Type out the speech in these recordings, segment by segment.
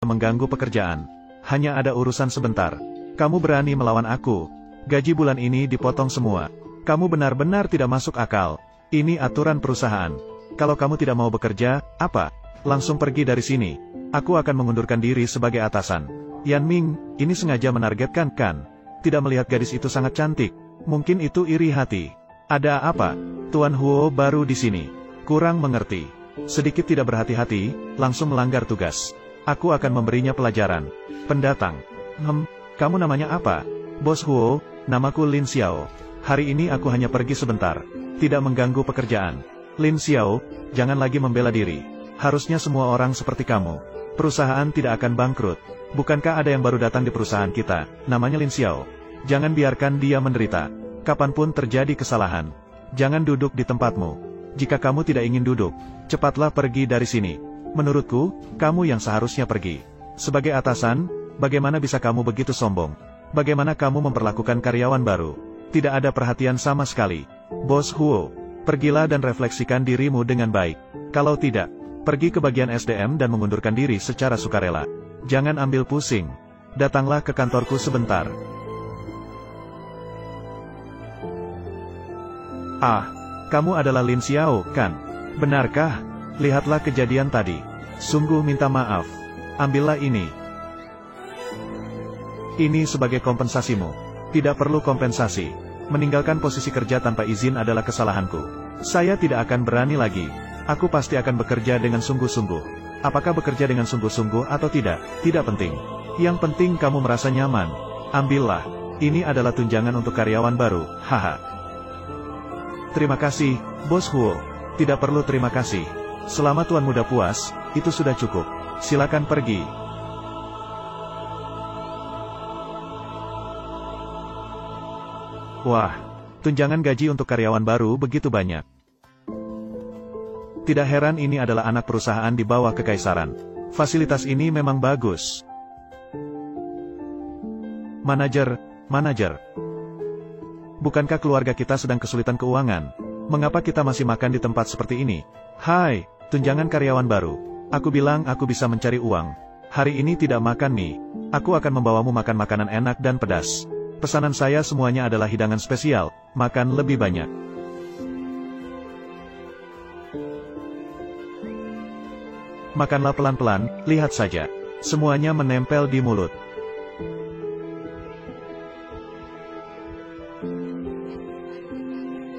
mengganggu pekerjaan. Hanya ada urusan sebentar. Kamu berani melawan aku. Gaji bulan ini dipotong semua. Kamu benar-benar tidak masuk akal. Ini aturan perusahaan. Kalau kamu tidak mau bekerja, apa? Langsung pergi dari sini. Aku akan mengundurkan diri sebagai atasan. Yan Ming, ini sengaja menargetkan kan? Tidak melihat gadis itu sangat cantik. Mungkin itu iri hati. Ada apa? Tuan Huo baru di sini. Kurang mengerti. Sedikit tidak berhati-hati, langsung melanggar tugas. Aku akan memberinya pelajaran. Pendatang. Kamu namanya apa? Bos Huo, namaku Lin Xiao. Hari ini aku hanya pergi sebentar. Tidak mengganggu pekerjaan. Lin Xiao, jangan lagi membela diri. Harusnya semua orang seperti kamu. Perusahaan tidak akan bangkrut. Bukankah ada yang baru datang di perusahaan kita, namanya Lin Xiao? Jangan biarkan dia menderita. Kapanpun terjadi kesalahan. Jangan duduk di tempatmu. Jika kamu tidak ingin duduk, cepatlah pergi dari sini. Menurutku, kamu yang seharusnya pergi. Sebagai atasan, bagaimana bisa kamu begitu sombong? Bagaimana kamu memperlakukan karyawan baru? Tidak ada perhatian sama sekali. Bos Huo, pergilah dan refleksikan dirimu dengan baik. Kalau tidak, pergi ke bagian SDM dan mengundurkan diri secara sukarela. Jangan ambil pusing. Datanglah ke kantorku sebentar. Ah, kamu adalah Lin Xiao, kan? Benarkah? Lihatlah kejadian tadi. Sungguh minta maaf. Ambillah ini. Ini sebagai kompensasimu. Tidak perlu kompensasi. Meninggalkan posisi kerja tanpa izin adalah kesalahanku. Saya tidak akan berani lagi. Aku pasti akan bekerja dengan sungguh-sungguh. Apakah bekerja dengan sungguh-sungguh atau tidak, tidak penting. Yang penting kamu merasa nyaman. Ambillah. Ini adalah tunjangan untuk karyawan baru, haha. Terima kasih, Bos Huo. Tidak perlu terima kasih. Selama Tuan Muda puas, itu sudah cukup. Silakan pergi. Wah, tunjangan gaji untuk karyawan baru begitu banyak. Tidak heran ini adalah anak perusahaan di bawah kekaisaran. Fasilitas ini memang bagus. Manajer. Bukankah keluarga kita sedang kesulitan keuangan? Mengapa kita masih makan di tempat seperti ini? Hai, tunjangan karyawan baru. Aku bilang aku bisa mencari uang. Hari ini tidak makan mie. Aku akan membawamu makan makanan enak dan pedas. Pesanan saya semuanya adalah hidangan spesial. Makan lebih banyak. Makanlah pelan-pelan, lihat saja. Semuanya menempel di mulut.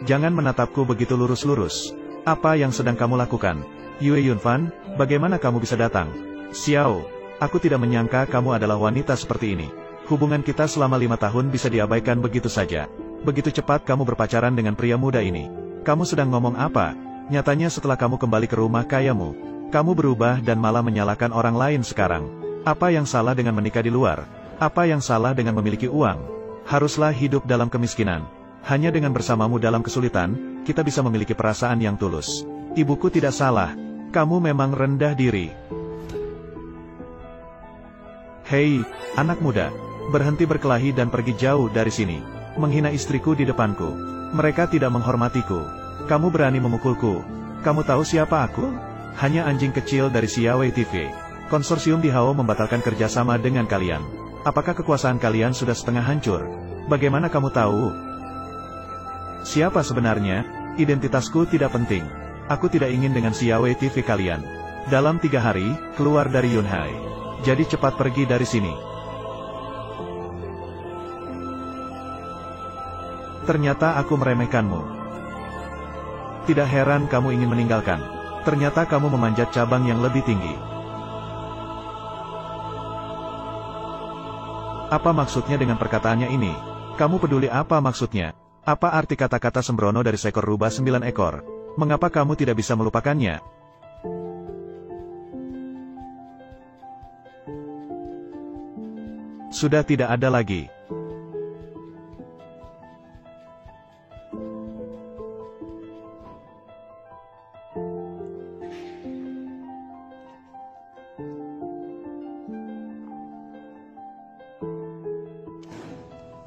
Jangan menatapku begitu lurus-lurus. Apa yang sedang kamu lakukan? Yue Yunfan, bagaimana kamu bisa datang? Xiao, aku tidak menyangka kamu adalah wanita seperti ini. Hubungan kita selama 5 tahun bisa diabaikan begitu saja. Begitu cepat kamu berpacaran dengan pria muda ini. Kamu sedang ngomong apa? Nyatanya setelah kamu kembali ke rumah kayamu, kamu berubah dan malah menyalahkan orang lain sekarang. Apa yang salah dengan menikah di luar? Apa yang salah dengan memiliki uang? Haruslah hidup dalam kemiskinan. Hanya dengan bersamamu dalam kesulitan, kita bisa memiliki perasaan yang tulus. Ibuku tidak salah. Kamu memang rendah diri. Hei, anak muda. Berhenti berkelahi dan pergi jauh dari sini. Menghina istriku di depanku. Mereka tidak menghormatiku. Kamu berani memukulku. Kamu tahu siapa aku? Hanya anjing kecil dari Xiaowei TV. Konsorsium di Hao membatalkan kerjasama dengan kalian. Apakah kekuasaan kalian sudah setengah hancur? Bagaimana kamu tahu? Siapa sebenarnya? Identitasku tidak penting. Aku tidak ingin dengan Xiaowei TV kalian. Dalam 3 hari, keluar dari Yunhai. Jadi cepat pergi dari sini. Ternyata aku meremehkanmu. Tidak heran kamu ingin meninggalkan. Ternyata kamu memanjat cabang yang lebih tinggi. Apa maksudnya dengan perkataannya ini? Kamu peduli apa maksudnya? Apa arti kata-kata sembrono dari seekor rubah 9 ekor? Mengapa kamu tidak bisa melupakannya? Sudah tidak ada lagi.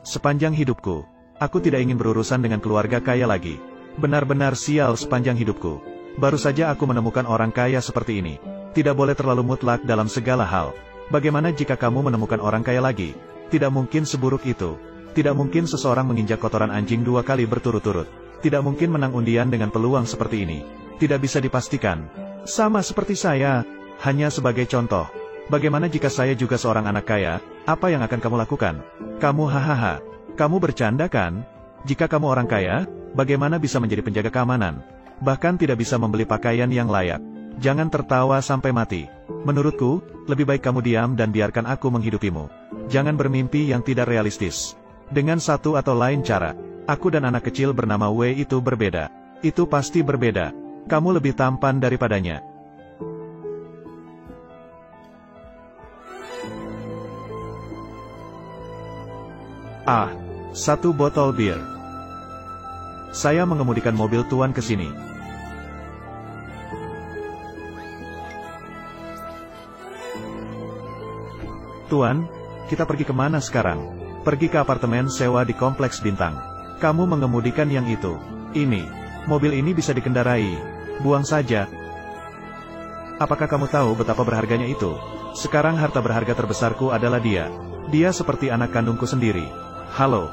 Sepanjang hidupku, aku tidak ingin berurusan dengan keluarga kaya lagi. Benar-benar sial sepanjang hidupku. Baru saja aku menemukan orang kaya seperti ini. Tidak boleh terlalu mutlak dalam segala hal. Bagaimana jika kamu menemukan orang kaya lagi? Tidak mungkin seburuk itu. Tidak mungkin seseorang menginjak kotoran anjing 2 kali berturut-turut. Tidak mungkin menang undian dengan peluang seperti ini. Tidak bisa dipastikan. Sama seperti saya. Hanya sebagai contoh. Bagaimana jika saya juga seorang anak kaya? Apa yang akan kamu lakukan? Kamu hahaha. Kamu bercanda kan? Jika kamu orang kaya, bagaimana bisa menjadi penjaga keamanan? Bahkan tidak bisa membeli pakaian yang layak. Jangan tertawa sampai mati. Menurutku, lebih baik kamu diam dan biarkan aku menghidupimu. Jangan bermimpi yang tidak realistis. Dengan satu atau lain cara, aku dan anak kecil bernama Wei itu berbeda. Itu pasti berbeda. Kamu lebih tampan daripadanya. Ah, 1 botol bir. Saya mengemudikan mobil Tuan ke sini. Tuan, kita pergi kemana sekarang? Pergi ke apartemen sewa di Kompleks Bintang. Kamu mengemudikan yang itu. Ini, mobil ini bisa dikendarai. Buang saja. Apakah kamu tahu betapa berharganya itu? Sekarang harta berharga terbesarku adalah dia. Dia seperti anak kandungku sendiri. Halo.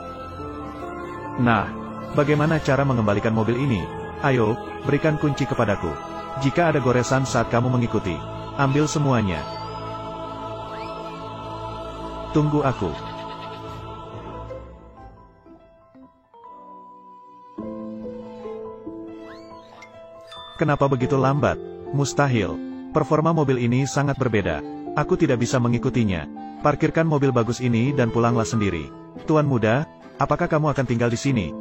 Nah, bagaimana cara mengembalikan mobil ini? Ayo, berikan kunci kepadaku. Jika ada goresan saat kamu mengikuti, ambil semuanya. Tunggu aku. Kenapa begitu lambat? Mustahil. Performa mobil ini sangat berbeda. Aku tidak bisa mengikutinya. Parkirkan mobil bagus ini dan pulanglah sendiri. Tuan muda, apakah kamu akan tinggal di sini?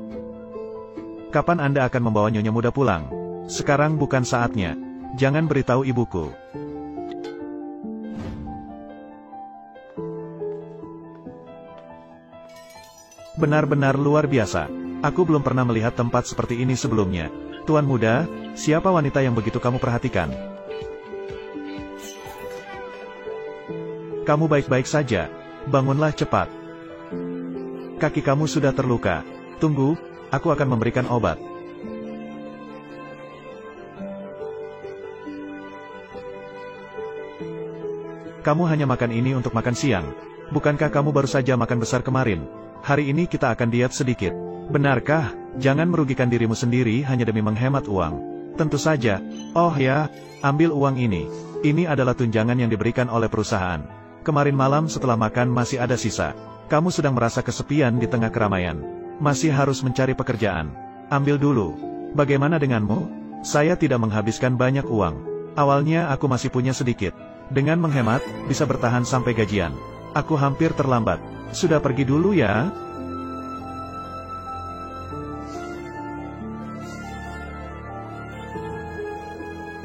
Kapan Anda akan membawa nyonya muda pulang? Sekarang bukan saatnya. Jangan beritahu ibuku. Benar-benar luar biasa. Aku belum pernah melihat tempat seperti ini sebelumnya. Tuan muda, siapa wanita yang begitu kamu perhatikan? Kamu baik-baik saja. Bangunlah cepat. Kaki kamu sudah terluka. Tunggu, aku akan memberikan obat. Kamu hanya makan ini untuk makan siang. Bukankah kamu baru saja makan besar kemarin? Hari ini kita akan diet sedikit. Benarkah? Jangan merugikan dirimu sendiri hanya demi menghemat uang. Tentu saja. Oh ya, ambil uang ini. Ini adalah tunjangan yang diberikan oleh perusahaan. Kemarin malam setelah makan masih ada sisa. Kamu sedang merasa kesepian di tengah keramaian. Masih harus mencari pekerjaan. Ambil dulu. Bagaimana denganmu? Saya tidak menghabiskan banyak uang. Awalnya aku masih punya sedikit. Dengan menghemat, bisa bertahan sampai gajian. Aku hampir terlambat. Sudah pergi dulu ya.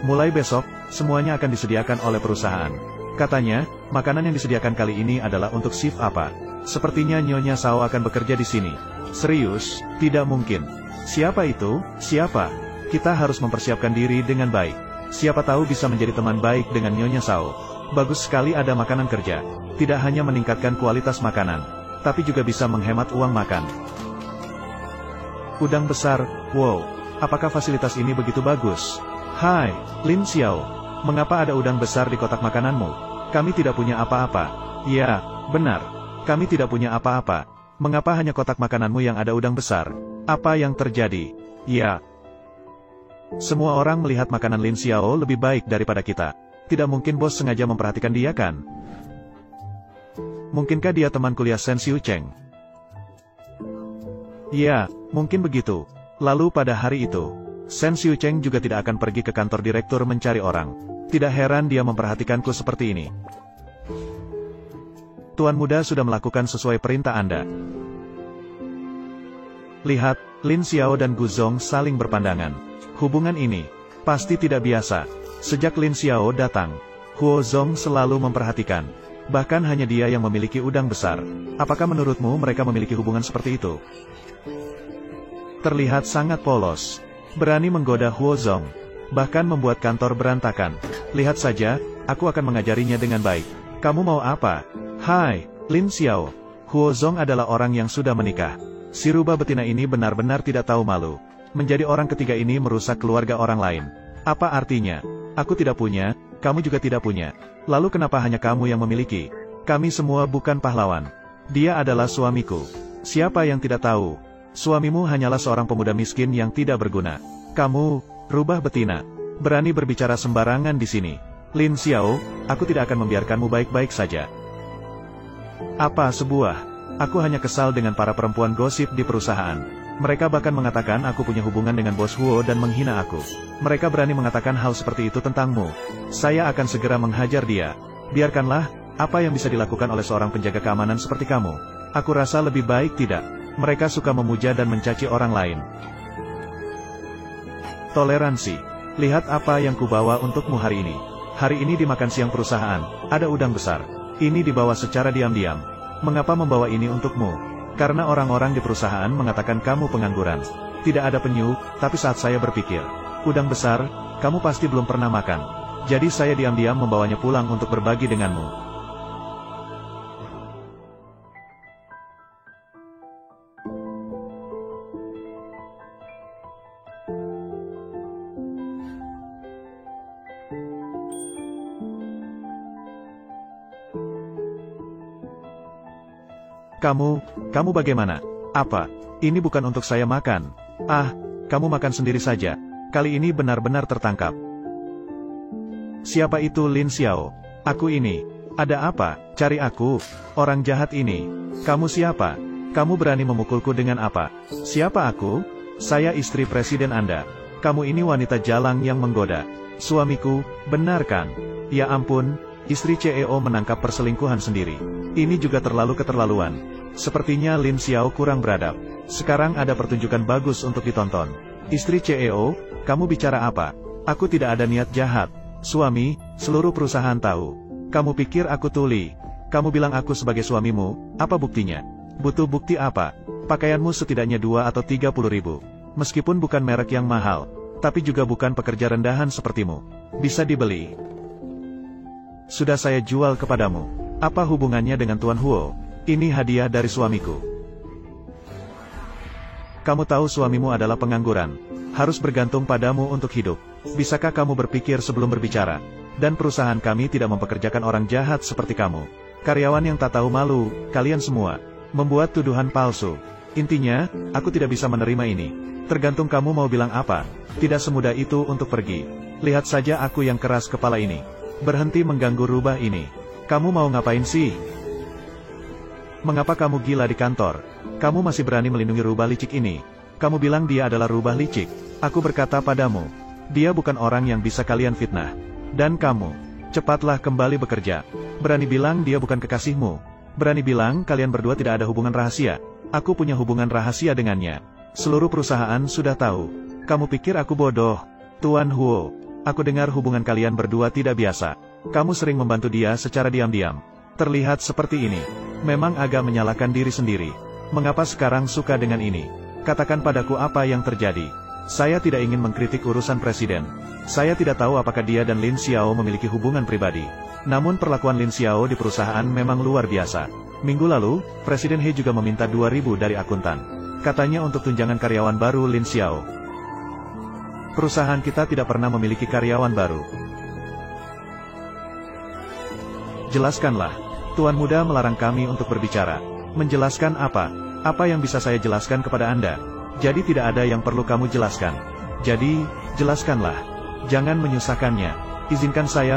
Mulai besok, semuanya akan disediakan oleh perusahaan. Katanya, makanan yang disediakan kali ini adalah untuk shift apa. Sepertinya Nyonya Sao akan bekerja di sini. Serius? Tidak mungkin. Siapa itu? Siapa? Kita harus mempersiapkan diri dengan baik. Siapa tahu bisa menjadi teman baik dengan Nyonya Sao. Bagus sekali ada makanan kerja. Tidak hanya meningkatkan kualitas makanan, tapi juga bisa menghemat uang makan. Udang besar, wow. Apakah fasilitas ini begitu bagus? Hai, Lin Xiao. Mengapa ada udang besar di kotak makananmu? Kami tidak punya apa-apa. Ya, benar. Kami tidak punya apa-apa. Mengapa hanya kotak makananmu yang ada udang besar? Apa yang terjadi? Ya. Semua orang melihat makanan Lin Xiao lebih baik daripada kita. Tidak mungkin bos sengaja memperhatikan dia kan? Mungkinkah dia teman kuliah Shen Xiucheng? Ya, mungkin begitu. Lalu pada hari itu, Shen Xiucheng juga tidak akan pergi ke kantor direktur mencari orang. Tidak heran dia memperhatikanku seperti ini. Tuan muda sudah melakukan sesuai perintah Anda. Lihat, Lin Xiao dan Gu Zong saling berpandangan. Hubungan ini pasti tidak biasa. Sejak Lin Xiao datang, Huo Zong selalu memperhatikan. Bahkan hanya dia yang memiliki udang besar. Apakah menurutmu mereka memiliki hubungan seperti itu? Terlihat sangat polos. Berani menggoda Huo Zong. Bahkan membuat kantor berantakan. Lihat saja, aku akan mengajarinya dengan baik. Kamu mau apa? Hai, Lin Xiao. Huo Zong adalah orang yang sudah menikah. Si rubah betina ini benar-benar tidak tahu malu. Menjadi orang ketiga ini merusak keluarga orang lain. Apa artinya? Aku tidak punya, kamu juga tidak punya. Lalu kenapa hanya kamu yang memiliki? Kami semua bukan pahlawan. Dia adalah suamiku. Siapa yang tidak tahu? Suamimu hanyalah seorang pemuda miskin yang tidak berguna. Kamu, rubah betina. Berani berbicara sembarangan di sini. Lin Xiao, aku tidak akan membiarkanmu baik-baik saja. Apa sebuah? Aku hanya kesal dengan para perempuan gosip di perusahaan. Mereka bahkan mengatakan aku punya hubungan dengan bos Huo dan menghina aku. Mereka berani mengatakan hal seperti itu tentangmu. Saya akan segera menghajar dia. Biarkanlah, apa yang bisa dilakukan oleh seorang penjaga keamanan seperti kamu. Aku rasa lebih baik tidak. Mereka suka memuja dan mencaci orang lain. Toleransi. Lihat apa yang kubawa untukmu hari ini. Hari ini di makan siang perusahaan, ada udang besar. Ini dibawa secara diam-diam. Mengapa membawa ini untukmu? Karena orang-orang di perusahaan mengatakan kamu pengangguran. Tidak ada penyu, tapi saat saya berpikir, udang besar, kamu pasti belum pernah makan. Jadi saya diam-diam membawanya pulang untuk berbagi denganmu. Kamu bagaimana? Apa? Ini bukan untuk saya makan. Ah, kamu makan sendiri saja. Kali ini benar-benar tertangkap. Siapa itu Lin Xiao? Aku ini. Ada apa? Cari aku. Orang jahat ini. Kamu siapa? Kamu berani memukulku dengan apa? Siapa aku? Saya istri presiden Anda. Kamu ini wanita jalang yang menggoda. Suamiku, benar kan? Ya ampun, istri CEO menangkap perselingkuhan sendiri. Ini juga terlalu keterlaluan. Sepertinya Lin Xiao kurang beradab. Sekarang ada pertunjukan bagus untuk ditonton. Istri CEO, kamu bicara apa? Aku tidak ada niat jahat. Suami, seluruh perusahaan tahu. Kamu pikir aku tuli? Kamu bilang aku sebagai suamimu, apa buktinya? Butuh bukti apa? Pakaianmu setidaknya 2 atau 30 ribu. Meskipun bukan merek yang mahal, tapi juga bukan pekerja rendahan sepertimu. Bisa dibeli. Sudah saya jual kepadamu. Apa hubungannya dengan Tuan Huo? Ini hadiah dari suamiku. Kamu tahu suamimu adalah pengangguran. Harus bergantung padamu untuk hidup. Bisakah kamu berpikir sebelum berbicara? Dan perusahaan kami tidak mempekerjakan orang jahat seperti kamu. Karyawan yang tak tahu malu, kalian semua. Membuat tuduhan palsu. Intinya, aku tidak bisa menerima ini. Tergantung kamu mau bilang apa. Tidak semudah itu untuk pergi. Lihat saja aku yang keras kepala ini. Berhenti mengganggu rubah ini. Kamu mau ngapain sih? Mengapa kamu gila di kantor? Kamu masih berani melindungi rubah licik ini? Kamu bilang dia adalah rubah licik. Aku berkata padamu, dia bukan orang yang bisa kalian fitnah. Dan kamu, cepatlah kembali bekerja. Berani bilang dia bukan kekasihmu. Berani bilang kalian berdua tidak ada hubungan rahasia. Aku punya hubungan rahasia dengannya. Seluruh perusahaan sudah tahu. Kamu pikir aku bodoh? Tuan Huo, aku dengar hubungan kalian berdua tidak biasa. Kamu sering membantu dia secara diam-diam. Terlihat seperti ini. Memang agak menyalahkan diri sendiri. Mengapa sekarang suka dengan ini? Katakan padaku apa yang terjadi. Saya tidak ingin mengkritik urusan presiden. Saya tidak tahu apakah dia dan Lin Xiao memiliki hubungan pribadi. Namun perlakuan Lin Xiao di perusahaan memang luar biasa. Minggu lalu, Presiden He juga meminta 2.000 dari akuntan. Katanya untuk tunjangan karyawan baru Lin Xiao. Perusahaan kita tidak pernah memiliki karyawan baru. Jelaskanlah. Tuan muda melarang kami untuk berbicara. Menjelaskan apa? Apa yang bisa saya jelaskan kepada Anda? Jadi tidak ada yang perlu kamu jelaskan. Jadi, jelaskanlah. Jangan menyusahkannya. Izinkan saya